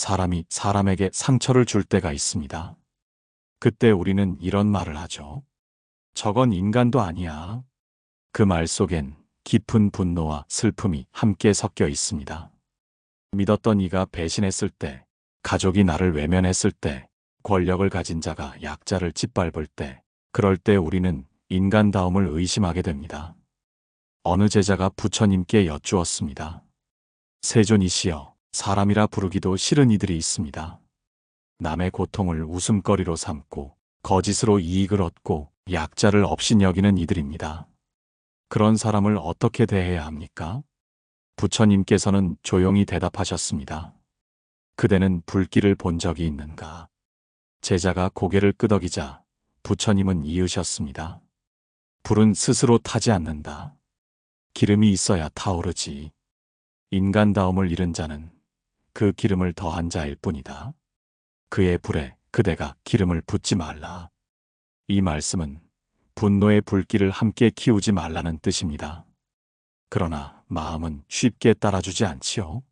사람이 사람에게 상처를 줄 때가 있습니다. 그때 우리는 이런 말을 하죠. 저건 인간도 아니야. 그 말 속엔 깊은 분노와 슬픔이 함께 섞여 있습니다. 믿었던 이가 배신했을 때, 가족이 나를 외면했을 때, 권력을 가진 자가 약자를 짓밟을 때, 그럴 때 우리는 인간다움을 의심하게 됩니다. 어느 제자가 부처님께 여쭈었습니다. 세존이시여, 사람이라 부르기도 싫은 이들이 있습니다. 남의 고통을 웃음거리로 삼고 거짓으로 이익을 얻고 약자를 업신여기는 이들입니다. 그런 사람을 어떻게 대해야 합니까? 부처님께서는 조용히 대답하셨습니다. 그대는 불길을 본 적이 있는가? 제자가 고개를 끄덕이자 부처님은 이으셨습니다. 불은 스스로 타지 않는다. 기름이 있어야 타오르지. 인간다움을 잃은 자는 그 기름을 더한 자일 뿐이다. 그의 불에 그대가 기름을 붓지 말라. 이 말씀은 분노의 불길을 함께 키우지 말라는 뜻입니다. 그러나 마음은 쉽게 따라주지 않지요.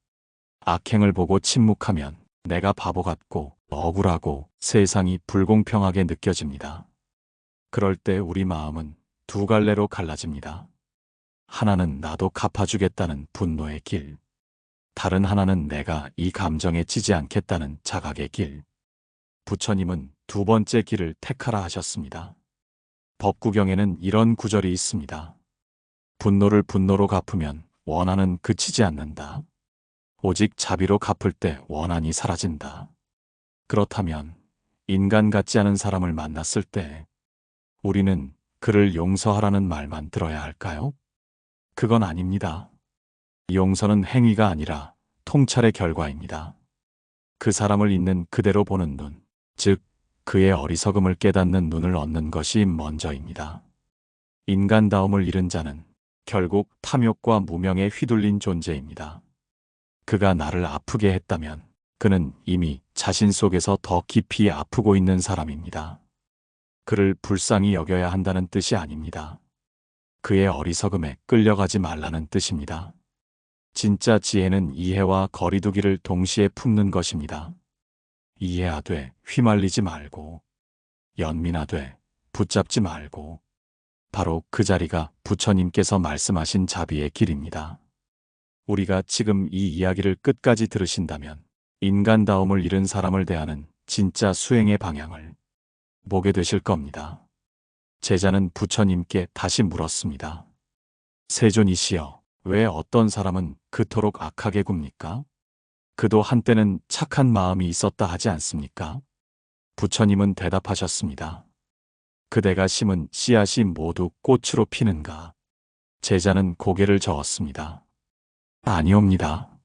악행을 보고 침묵하면 내가 바보 같고 억울하고 세상이 불공평하게 느껴집니다. 그럴 때 우리 마음은 두 갈래로 갈라집니다. 하나는 나도 갚아주겠다는 분노의 길. 다른 하나는 내가 이 감정에 지지 않겠다는 자각의 길. 부처님은 두 번째 길을 택하라 하셨습니다. 법구경에는 이런 구절이 있습니다. 분노를 분노로 갚으면 원한은 그치지 않는다. 오직 자비로 갚을 때 원한이 사라진다. 그렇다면 인간 같지 않은 사람을 만났을 때 우리는 그를 용서하라는 말만 들어야 할까요? 그건 아닙니다. 용서는 행위가 아니라 통찰의 결과입니다. 그 사람을 있는 그대로 보는 눈, 즉 그의 어리석음을 깨닫는 눈을 얻는 것이 먼저입니다. 인간다움을 잃은 자는 결국 탐욕과 무명에 휘둘린 존재입니다. 그가 나를 아프게 했다면 그는 이미 자신 속에서 더 깊이 아프고 있는 사람입니다. 그를 불쌍히 여겨야 한다는 뜻이 아닙니다. 그의 어리석음에 끌려가지 말라는 뜻입니다. 진짜 지혜는 이해와 거리두기를 동시에 품는 것입니다. 이해하되 휘말리지 말고, 연민하되 붙잡지 말고, 바로 그 자리가 부처님께서 말씀하신 자비의 길입니다. 우리가 지금 이 이야기를 끝까지 들으신다면 인간다움을 잃은 사람을 대하는 진짜 수행의 방향을 보게 되실 겁니다. 제자는 부처님께 다시 물었습니다. 세존이시여, 왜 어떤 사람은 그토록 악하게 굽니까? 그도 한때는 착한 마음이 있었다 하지 않습니까? 부처님은 대답하셨습니다. 그대가 심은 씨앗이 모두 꽃으로 피는가? 제자는 고개를 저었습니다. 아니옵니다.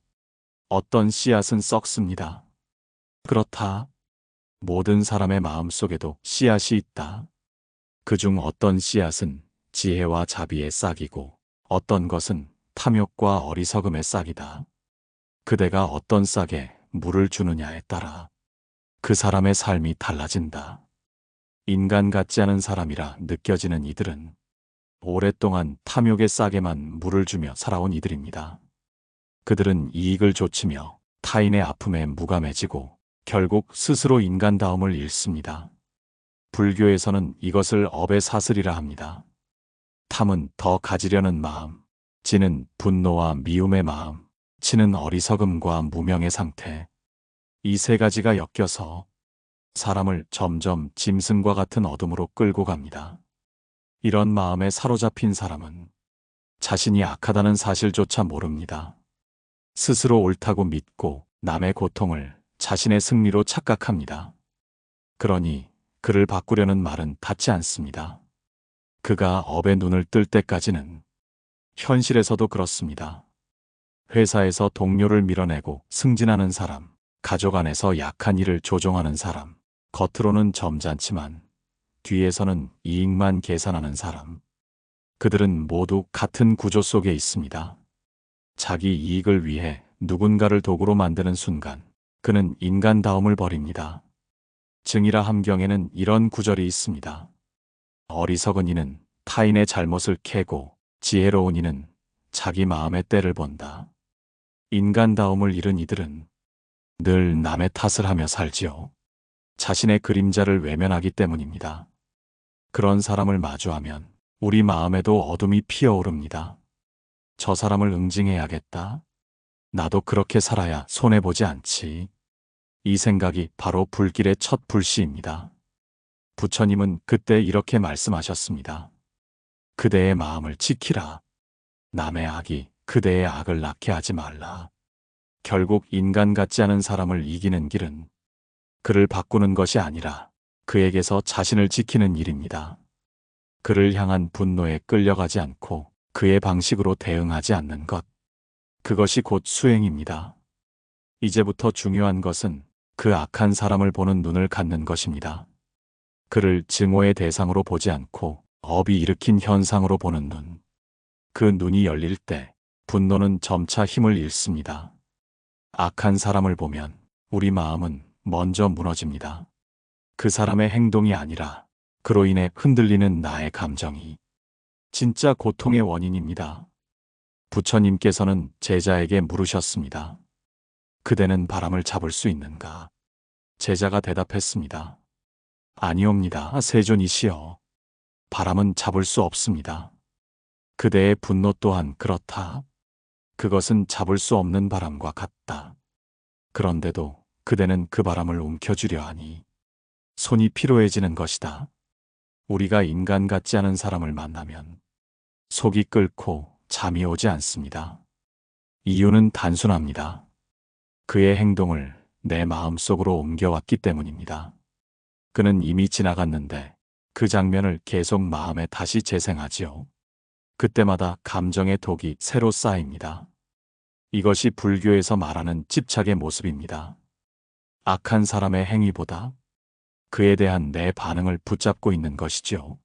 어떤 씨앗은 썩습니다. 그렇다. 모든 사람의 마음속에도 씨앗이 있다. 그중 어떤 씨앗은 지혜와 자비의 싹이고 어떤 것은 탐욕과 어리석음의 싹이다. 그대가 어떤 싹에 물을 주느냐에 따라 그 사람의 삶이 달라진다. 인간 같지 않은 사람이라 느껴지는 이들은 오랫동안 탐욕의 싹에만 물을 주며 살아온 이들입니다. 그들은 이익을 좇으며 타인의 아픔에 무감해지고 결국 스스로 인간다움을 잃습니다. 불교에서는 이것을 업의 사슬이라 합니다. 탐은 더 가지려는 마음, 지는 분노와 미움의 마음, 치는 어리석음과 무명의 상태. 이 세 가지가 엮여서 사람을 점점 짐승과 같은 어둠으로 끌고 갑니다. 이런 마음에 사로잡힌 사람은 자신이 악하다는 사실조차 모릅니다. 스스로 옳다고 믿고 남의 고통을 자신의 승리로 착각합니다. 그러니 그를 바꾸려는 말은 닿지 않습니다. 그가 업의 눈을 뜰 때까지는. 현실에서도 그렇습니다. 회사에서 동료를 밀어내고 승진하는 사람, 가족 안에서 약한 이를 조종하는 사람, 겉으로는 점잖지만 뒤에서는 이익만 계산하는 사람. 그들은 모두 같은 구조 속에 있습니다. 자기 이익을 위해 누군가를 도구로 만드는 순간 그는 인간다움을 버립니다. 증이라 함경에는 이런 구절이 있습니다. 어리석은 이는 타인의 잘못을 캐고 지혜로운 이는 자기 마음의 때를 본다. 인간다움을 잃은 이들은 늘 남의 탓을 하며 살지요. 자신의 그림자를 외면하기 때문입니다. 그런 사람을 마주하면 우리 마음에도 어둠이 피어오릅니다. 저 사람을 응징해야겠다. 나도 그렇게 살아야 손해보지 않지. 이 생각이 바로 불길의 첫 불씨입니다. 부처님은 그때 이렇게 말씀하셨습니다. 그대의 마음을 지키라. 남의 악이 그대의 악을 낳게 하지 말라. 결국 인간 같지 않은 사람을 이기는 길은 그를 바꾸는 것이 아니라 그에게서 자신을 지키는 일입니다. 그를 향한 분노에 끌려가지 않고 그의 방식으로 대응하지 않는 것. 그것이 곧 수행입니다. 이제부터 중요한 것은 그 악한 사람을 보는 눈을 갖는 것입니다. 그를 증오의 대상으로 보지 않고 업이 일으킨 현상으로 보는 눈. 그 눈이 열릴 때 분노는 점차 힘을 잃습니다. 악한 사람을 보면 우리 마음은 먼저 무너집니다. 그 사람의 행동이 아니라 그로 인해 흔들리는 나의 감정이 진짜 고통의 원인입니다. 부처님께서는 제자에게 물으셨습니다. 그대는 바람을 잡을 수 있는가? 제자가 대답했습니다. 아니옵니다, 세존이시여. 바람은 잡을 수 없습니다. 그대의 분노 또한 그렇다. 그것은 잡을 수 없는 바람과 같다. 그런데도 그대는 그 바람을 움켜쥐려 하니 손이 피로해지는 것이다. 우리가 인간 같지 않은 사람을 만나면 속이 끓고 잠이 오지 않습니다. 이유는 단순합니다. 그의 행동을 내 마음속으로 옮겨왔기 때문입니다. 그는 이미 지나갔는데 그 장면을 계속 마음에 다시 재생하지요. 그때마다 감정의 독이 새로 쌓입니다. 이것이 불교에서 말하는 집착의 모습입니다. 악한 사람의 행위보다 그에 대한 내 반응을 붙잡고 있는 것이죠.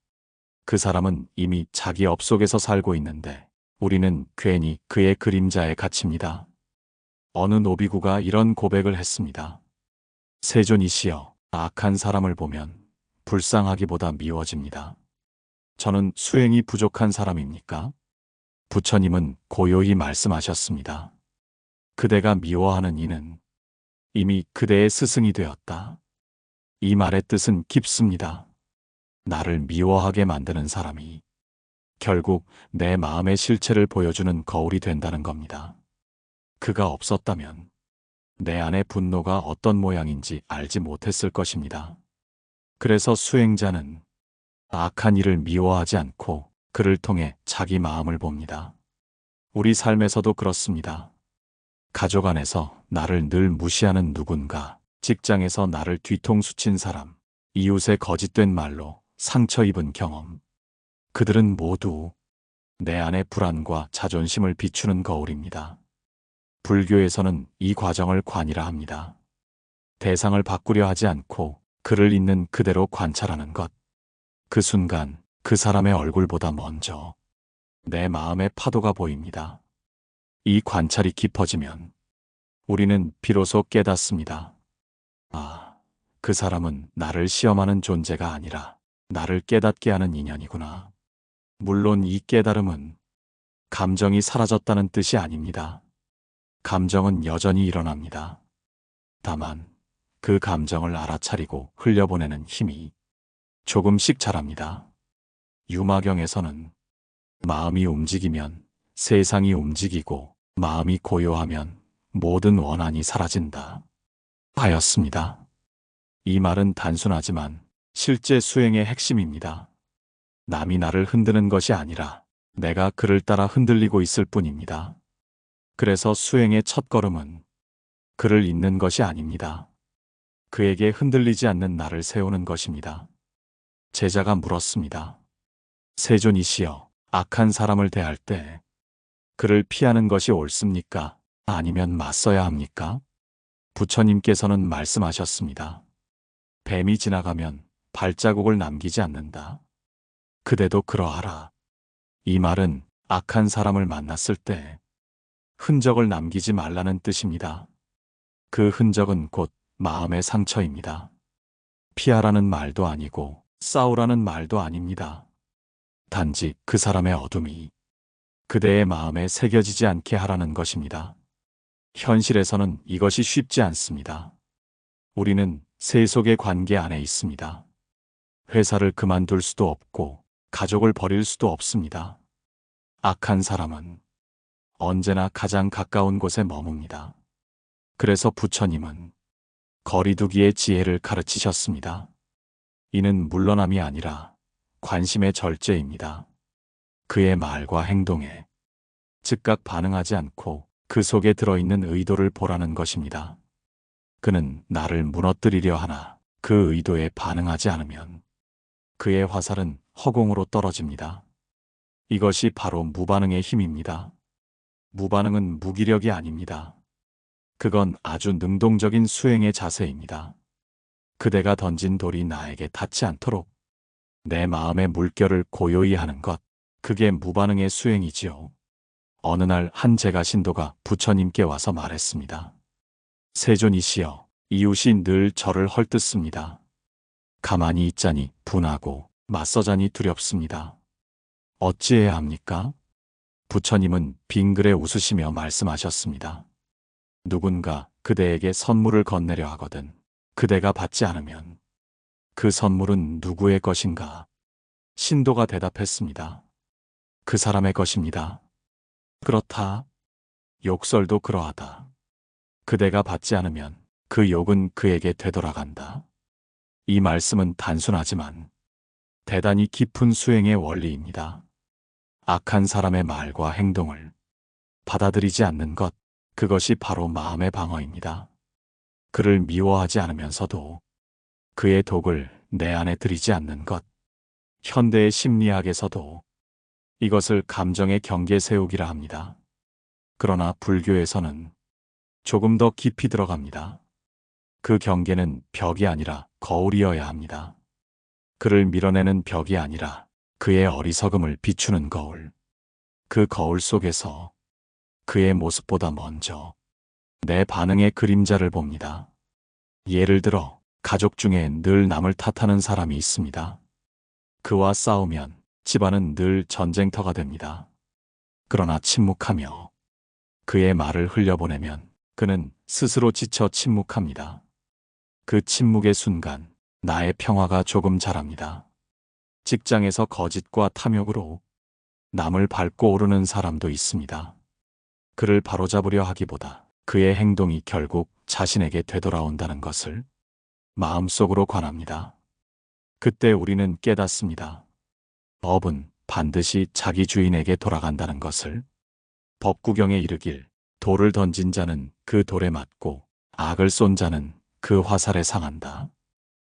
그 사람은 이미 자기 업 속에서 살고 있는데 우리는 괜히 그의 그림자에 갇힙니다. 어느 노비구가 이런 고백을 했습니다. 세존이시여, 악한 사람을 보면 불쌍하기보다 미워집니다. 저는 수행이 부족한 사람입니까? 부처님은 고요히 말씀하셨습니다. 그대가 미워하는 이는 이미 그대의 스승이 되었다. 이 말의 뜻은 깊습니다. 나를 미워하게 만드는 사람이 결국 내 마음의 실체를 보여주는 거울이 된다는 겁니다. 그가 없었다면 내 안의 분노가 어떤 모양인지 알지 못했을 것입니다. 그래서 수행자는 악한 일을 미워하지 않고 그를 통해 자기 마음을 봅니다. 우리 삶에서도 그렇습니다. 가족 안에서 나를 늘 무시하는 누군가, 직장에서 나를 뒤통수 친 사람, 이웃의 거짓된 말로 상처 입은 경험. 그들은 모두 내 안의 불안과 자존심을 비추는 거울입니다. 불교에서는 이 과정을 관이라 합니다. 대상을 바꾸려 하지 않고 그를 있는 그대로 관찰하는 것. 그 순간 그 사람의 얼굴보다 먼저 내 마음의 파도가 보입니다. 이 관찰이 깊어지면 우리는 비로소 깨닫습니다. 아, 그 사람은 나를 시험하는 존재가 아니라 나를 깨닫게 하는 인연이구나. 물론 이 깨달음은 감정이 사라졌다는 뜻이 아닙니다. 감정은 여전히 일어납니다. 다만 그 감정을 알아차리고 흘려보내는 힘이 조금씩 자랍니다. 유마경에서는 마음이 움직이면 세상이 움직이고 마음이 고요하면 모든 원한이 사라진다 하였습니다. 이 말은 단순하지만 실제 수행의 핵심입니다. 남이 나를 흔드는 것이 아니라 내가 그를 따라 흔들리고 있을 뿐입니다. 그래서 수행의 첫걸음은 그를 잇는 것이 아닙니다. 그에게 흔들리지 않는 나를 세우는 것입니다. 제자가 물었습니다. 세존이시여, 악한 사람을 대할 때 그를 피하는 것이 옳습니까? 아니면 맞서야 합니까? 부처님께서는 말씀하셨습니다. 뱀이 지나가면 발자국을 남기지 않는다. 그대도 그러하라. 이 말은 악한 사람을 만났을 때 흔적을 남기지 말라는 뜻입니다. 그 흔적은 곧 마음의 상처입니다. 피하라는 말도 아니고 싸우라는 말도 아닙니다. 단지 그 사람의 어둠이 그대의 마음에 새겨지지 않게 하라는 것입니다. 현실에서는 이것이 쉽지 않습니다. 우리는 세속의 관계 안에 있습니다. 회사를 그만둘 수도 없고 가족을 버릴 수도 없습니다. 악한 사람은 언제나 가장 가까운 곳에 머뭅니다. 그래서 부처님은 거리두기의 지혜를 가르치셨습니다. 이는 물러남이 아니라 관심의 절제입니다. 그의 말과 행동에 즉각 반응하지 않고 그 속에 들어있는 의도를 보라는 것입니다. 그는 나를 무너뜨리려 하나 그 의도에 반응하지 않으면 그의 화살은 허공으로 떨어집니다. 이것이 바로 무반응의 힘입니다. 무반응은 무기력이 아닙니다. 그건 아주 능동적인 수행의 자세입니다. 그대가 던진 돌이 나에게 닿지 않도록 내 마음의 물결을 고요히 하는 것, 그게 무반응의 수행이지요. 어느 날 한 제가신도가 부처님께 와서 말했습니다. 세존이시여, 이웃이 늘 저를 헐뜯습니다. 가만히 있자니 분하고 맞서자니 두렵습니다. 어찌해야 합니까? 부처님은 빙그레 웃으시며 말씀하셨습니다. 누군가 그대에게 선물을 건네려 하거든 그대가 받지 않으면 그 선물은 누구의 것인가? 신도가 대답했습니다. 그 사람의 것입니다. 그렇다. 욕설도 그러하다. 그대가 받지 않으면 그 욕은 그에게 되돌아간다. 이 말씀은 단순하지만 대단히 깊은 수행의 원리입니다. 악한 사람의 말과 행동을 받아들이지 않는 것, 그것이 바로 마음의 방어입니다. 그를 미워하지 않으면서도 그의 독을 내 안에 들이지 않는 것. 현대의 심리학에서도 이것을 감정의 경계 세우기라 합니다. 그러나 불교에서는 조금 더 깊이 들어갑니다. 그 경계는 벽이 아니라 거울이어야 합니다. 그를 밀어내는 벽이 아니라 그의 어리석음을 비추는 거울. 그 거울 속에서 그의 모습보다 먼저 내 반응의 그림자를 봅니다. 예를 들어 가족 중에 늘 남을 탓하는 사람이 있습니다. 그와 싸우면 집안은 늘 전쟁터가 됩니다. 그러나 침묵하며 그의 말을 흘려보내면 그는 스스로 지쳐 침묵합니다. 그 침묵의 순간 나의 평화가 조금 자랍니다. 직장에서 거짓과 탐욕으로 남을 밟고 오르는 사람도 있습니다. 그를 바로잡으려 하기보다 그의 행동이 결국 자신에게 되돌아온다는 것을 마음속으로 관합니다. 그때 우리는 깨닫습니다. 법은 반드시 자기 주인에게 돌아간다는 것을. 법구경에 이르길 돌을 던진 자는 그 돌에 맞고 악을 쏜 자는 그 화살에 상한다.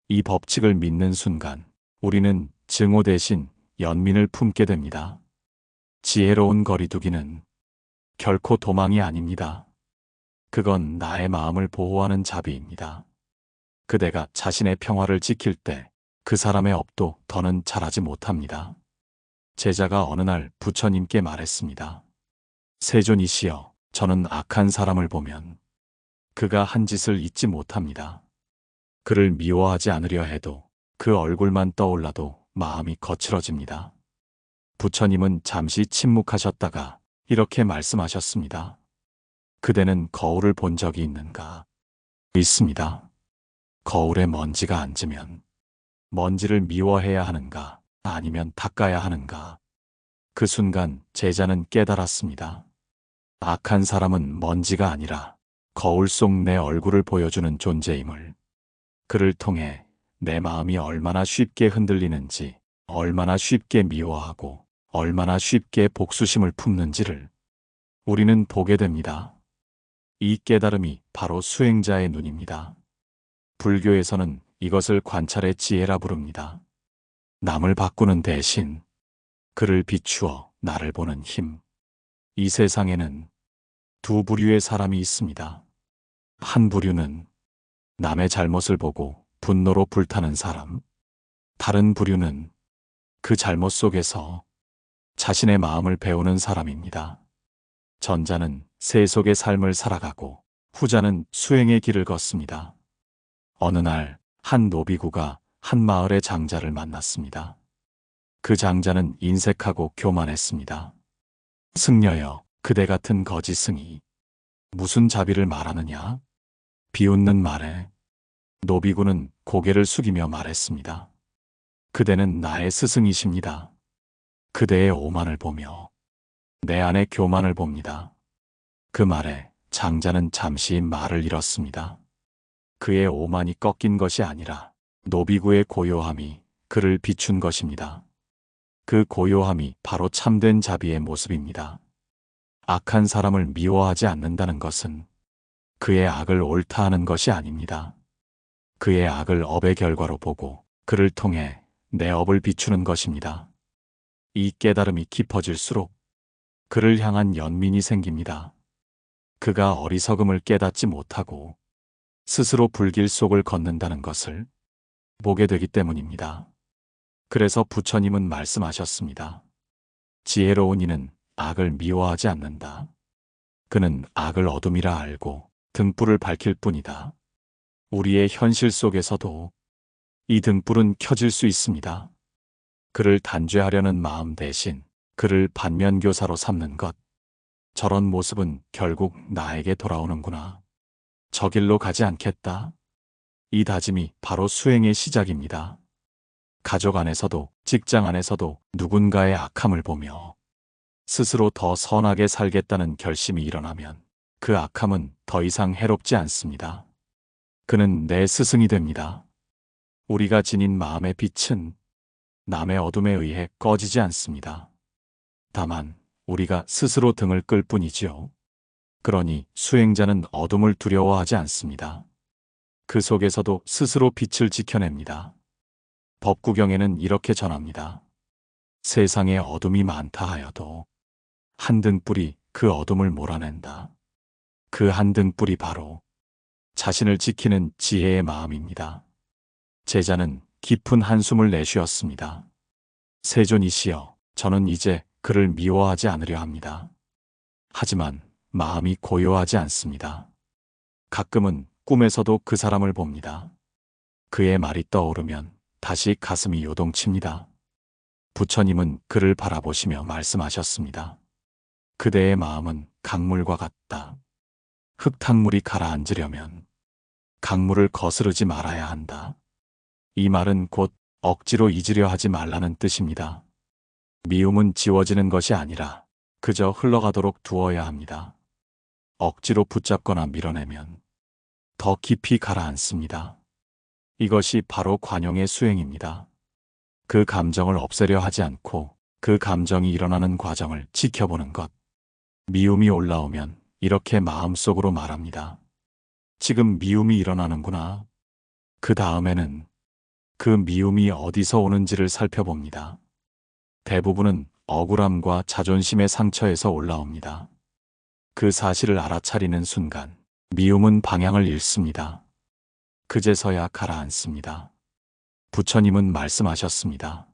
이 법칙을 믿는 순간 우리는 증오 대신 연민을 품게 됩니다. 지혜로운 거리두기는 결코 도망이 아닙니다. 그건 나의 마음을 보호하는 자비입니다. 그대가 자신의 평화를 지킬 때 그 사람의 업도 더는 잘하지 못합니다. 제자가 어느 날 부처님께 말했습니다. 세존이시여, 저는 악한 사람을 보면 그가 한 짓을 잊지 못합니다. 그를 미워하지 않으려 해도 그 얼굴만 떠올라도 마음이 거칠어집니다. 부처님은 잠시 침묵하셨다가 이렇게 말씀하셨습니다. 그대는 거울을 본 적이 있는가? 있습니다. 거울에 먼지가 앉으면 먼지를 미워해야 하는가? 아니면 닦아야 하는가? 그 순간 제자는 깨달았습니다. 악한 사람은 먼지가 아니라 거울 속 내 얼굴을 보여주는 존재임을. 그를 통해 내 마음이 얼마나 쉽게 흔들리는지, 얼마나 쉽게 미워하고, 얼마나 쉽게 복수심을 품는지를 우리는 보게 됩니다. 이 깨달음이 바로 수행자의 눈입니다. 불교에서는 이것을 관찰의 지혜라 부릅니다. 남을 바꾸는 대신 그를 비추어 나를 보는 힘. 이 세상에는 두 부류의 사람이 있습니다. 한 부류는 남의 잘못을 보고 분노로 불타는 사람. 다른 부류는 그 잘못 속에서 자신의 마음을 배우는 사람입니다. 전자는 세속의 삶을 살아가고 후자는 수행의 길을 걷습니다. 어느 날 한 노비구가 한 마을의 장자를 만났습니다. 그 장자는 인색하고 교만했습니다. 승려여, 그대 같은 거지승이 무슨 자비를 말하느냐? 비웃는 말에 노비군은 고개를 숙이며 말했습니다. 그대는 나의 스승이십니다. 그대의 오만을 보며 내 안의 교만을 봅니다. 그 말에 장자는 잠시 말을 잃었습니다. 그의 오만이 꺾인 것이 아니라 노비구의 고요함이 그를 비춘 것입니다. 그 고요함이 바로 참된 자비의 모습입니다. 악한 사람을 미워하지 않는다는 것은 그의 악을 옳다 하는 것이 아닙니다. 그의 악을 업의 결과로 보고 그를 통해 내 업을 비추는 것입니다. 이 깨달음이 깊어질수록 그를 향한 연민이 생깁니다. 그가 어리석음을 깨닫지 못하고 스스로 불길 속을 걷는다는 것을 보게 되기 때문입니다. 그래서 부처님은 말씀하셨습니다. 지혜로운 이는 악을 미워하지 않는다. 그는 악을 어둠이라 알고 등불을 밝힐 뿐이다. 우리의 현실 속에서도 이 등불은 켜질 수 있습니다. 그를 단죄하려는 마음 대신 그를 반면교사로 삼는 것. 저런 모습은 결국 나에게 돌아오는구나. 저 길로 가지 않겠다. 이 다짐이 바로 수행의 시작입니다. 가족 안에서도 직장 안에서도 누군가의 악함을 보며 스스로 더 선하게 살겠다는 결심이 일어나면 그 악함은 더 이상 해롭지 않습니다. 그는 내 스승이 됩니다. 우리가 지닌 마음의 빛은 남의 어둠에 의해 꺼지지 않습니다. 다만 우리가 스스로 등을 끌 뿐이지요. 그러니 수행자는 어둠을 두려워하지 않습니다. 그 속에서도 스스로 빛을 지켜냅니다. 법구경에는 이렇게 전합니다. 세상에 어둠이 많다 하여도 한 등불이 그 어둠을 몰아낸다. 그 한 등불이 바로 자신을 지키는 지혜의 마음입니다. 제자는 깊은 한숨을 내쉬었습니다. 세존이시여, 저는 이제 그를 미워하지 않으려 합니다. 하지만 마음이 고요하지 않습니다. 가끔은 꿈에서도 그 사람을 봅니다. 그의 말이 떠오르면 다시 가슴이 요동칩니다. 부처님은 그를 바라보시며 말씀하셨습니다. 그대의 마음은 강물과 같다. 흙탕물이 가라앉으려면 강물을 거스르지 말아야 한다. 이 말은 곧 억지로 잊으려 하지 말라는 뜻입니다. 미움은 지워지는 것이 아니라 그저 흘러가도록 두어야 합니다. 억지로 붙잡거나 밀어내면 더 깊이 가라앉습니다. 이것이 바로 관용의 수행입니다. 그 감정을 없애려 하지 않고 그 감정이 일어나는 과정을 지켜보는 것. 미움이 올라오면 이렇게 마음속으로 말합니다. 지금 미움이 일어나는구나. 그 다음에는 그 미움이 어디서 오는지를 살펴봅니다. 대부분은 억울함과 자존심의 상처에서 올라옵니다. 그 사실을 알아차리는 순간 미움은 방향을 잃습니다. 그제서야 가라앉습니다. 부처님은 말씀하셨습니다.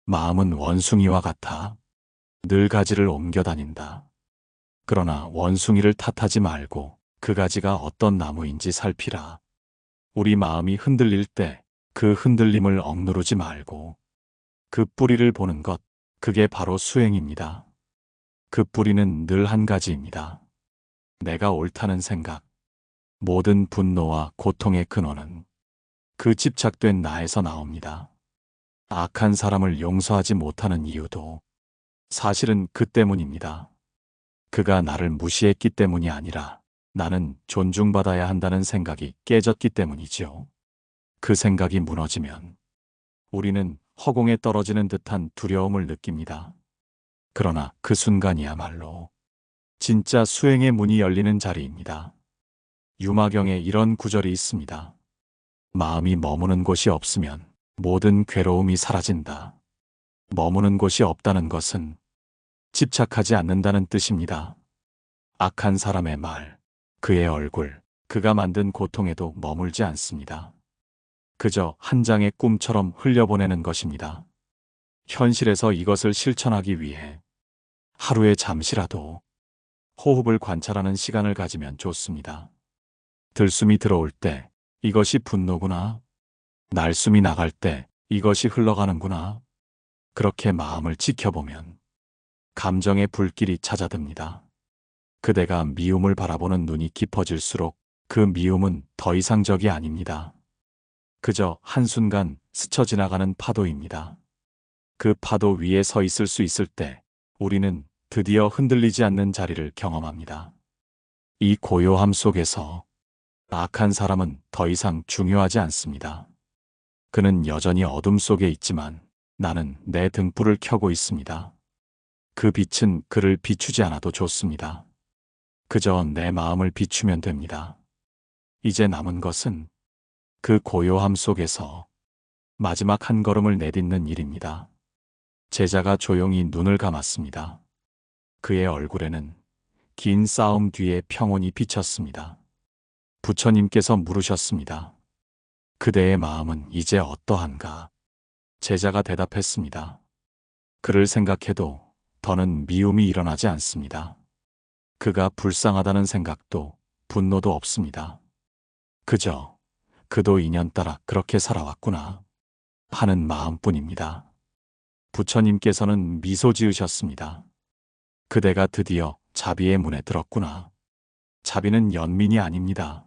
마음은 원숭이와 같아 늘 가지를 옮겨 다닌다. 그러나 원숭이를 탓하지 말고 그 가지가 어떤 나무인지 살피라. 우리 마음이 흔들릴 때 그 흔들림을 억누르지 말고 그 뿌리를 보는 것, 그게 바로 수행입니다. 그 뿌리는 늘 한 가지입니다. 내가 옳다는 생각. 모든 분노와 고통의 근원은 그 집착된 나에서 나옵니다. 악한 사람을 용서하지 못하는 이유도 사실은 그 때문입니다. 그가 나를 무시했기 때문이 아니라 나는 존중받아야 한다는 생각이 깨졌기 때문이지요. 그 생각이 무너지면 우리는 허공에 떨어지는 듯한 두려움을 느낍니다. 그러나 그 순간이야말로 진짜 수행의 문이 열리는 자리입니다. 유마경에 이런 구절이 있습니다. 마음이 머무는 곳이 없으면 모든 괴로움이 사라진다. 머무는 곳이 없다는 것은 집착하지 않는다는 뜻입니다. 악한 사람의 말, 그의 얼굴, 그가 만든 고통에도 머물지 않습니다. 그저 한 장의 꿈처럼 흘려보내는 것입니다. 현실에서 이것을 실천하기 위해 하루에 잠시라도 호흡을 관찰하는 시간을 가지면 좋습니다. 들숨이 들어올 때 이것이 분노구나. 날숨이 나갈 때 이것이 흘러가는구나. 그렇게 마음을 지켜보면 감정의 불길이 찾아듭니다. 그대가 미움을 바라보는 눈이 깊어질수록 그 미움은 더 이상 적이 아닙니다. 그저 한순간 스쳐 지나가는 파도입니다. 그 파도 위에 서 있을 수 있을 때 우리는 드디어 흔들리지 않는 자리를 경험합니다. 이 고요함 속에서 악한 사람은 더 이상 중요하지 않습니다. 그는 여전히 어둠 속에 있지만 나는 내 등불을 켜고 있습니다. 그 빛은 그를 비추지 않아도 좋습니다. 그저 내 마음을 비추면 됩니다. 이제 남은 것은 그 고요함 속에서 마지막 한 걸음을 내딛는 일입니다. 제자가 조용히 눈을 감았습니다. 그의 얼굴에는 긴 싸움 뒤에 평온이 비쳤습니다. 부처님께서 물으셨습니다. 그대의 마음은 이제 어떠한가? 제자가 대답했습니다. 그를 생각해도 더는 미움이 일어나지 않습니다. 그가 불쌍하다는 생각도 분노도 없습니다. 그저 그도 인연따라 그렇게 살아왔구나 하는 마음뿐입니다. 부처님께서는 미소 지으셨습니다. 그대가 드디어 자비의 문에 들었구나. 자비는 연민이 아닙니다.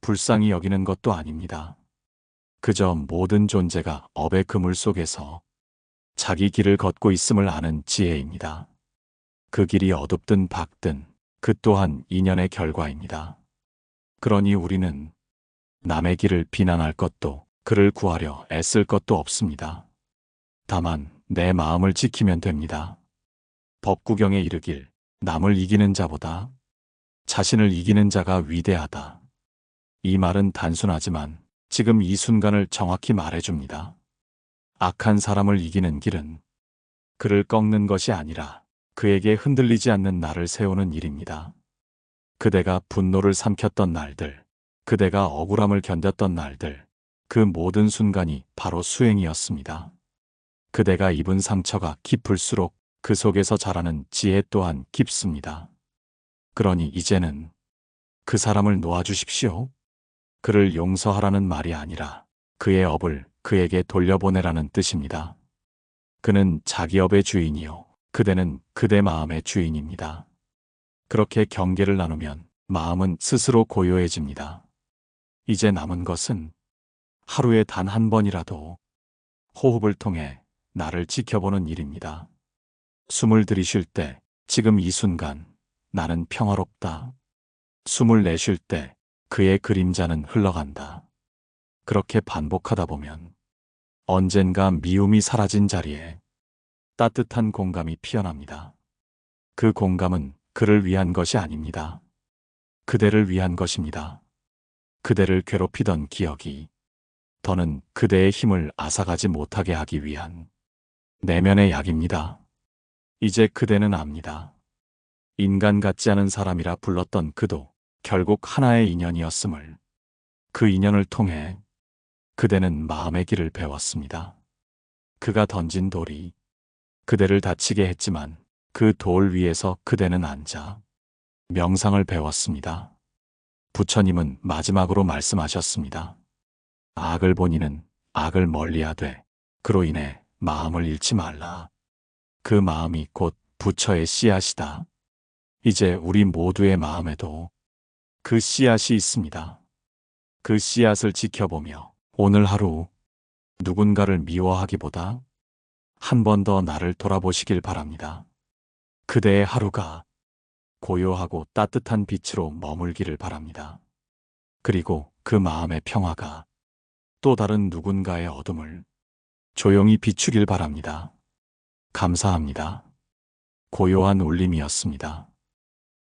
불쌍히 여기는 것도 아닙니다. 그저 모든 존재가 업의 그물 속에서 자기 길을 걷고 있음을 아는 지혜입니다. 그 길이 어둡든 밝든 그 또한 인연의 결과입니다. 그러니 우리는 남의 길을 비난할 것도 그를 구하려 애쓸 것도 없습니다. 다만 내 마음을 지키면 됩니다. 법구경에 이르길 남을 이기는 자보다 자신을 이기는 자가 위대하다. 이 말은 단순하지만 지금 이 순간을 정확히 말해줍니다. 악한 사람을 이기는 길은 그를 꺾는 것이 아니라 그에게 흔들리지 않는 나를 세우는 일입니다. 그대가 분노를 삼켰던 날들, 그대가 억울함을 견뎠던 날들, 그 모든 순간이 바로 수행이었습니다. 그대가 입은 상처가 깊을수록 그 속에서 자라는 지혜 또한 깊습니다. 그러니 이제는 그 사람을 놓아주십시오. 그를 용서하라는 말이 아니라 그의 업을 그에게 돌려보내라는 뜻입니다. 그는 자기 업의 주인이요. 그대는 그대 마음의 주인입니다. 그렇게 경계를 나누면 마음은 스스로 고요해집니다. 이제 남은 것은 하루에 단 한 번이라도 호흡을 통해 나를 지켜보는 일입니다. 숨을 들이쉴 때 지금 이 순간 나는 평화롭다. 숨을 내쉴 때 그의 그림자는 흘러간다. 그렇게 반복하다 보면 언젠가 미움이 사라진 자리에 따뜻한 공감이 피어납니다. 그 공감은 그를 위한 것이 아닙니다. 그대를 위한 것입니다. 그대를 괴롭히던 기억이 더는 그대의 힘을 앗아가지 못하게 하기 위한 내면의 약입니다. 이제 그대는 압니다. 인간 같지 않은 사람이라 불렀던 그도 결국 하나의 인연이었음을. 그 인연을 통해 그대는 마음의 길을 배웠습니다. 그가 던진 돌이 그대를 다치게 했지만 그 돌 위에서 그대는 앉아 명상을 배웠습니다. 부처님은 마지막으로 말씀하셨습니다. 악을 본이는 악을 멀리하되 그로 인해 마음을 잃지 말라. 그 마음이 곧 부처의 씨앗이다. 이제 우리 모두의 마음에도 그 씨앗이 있습니다. 그 씨앗을 지켜보며 오늘 하루 누군가를 미워하기보다 한 번 더 나를 돌아보시길 바랍니다. 그대의 하루가 고요하고 따뜻한 빛으로 머물기를 바랍니다. 그리고 그 마음의 평화가 또 다른 누군가의 어둠을 조용히 비추길 바랍니다. 감사합니다. 고요한 울림이었습니다.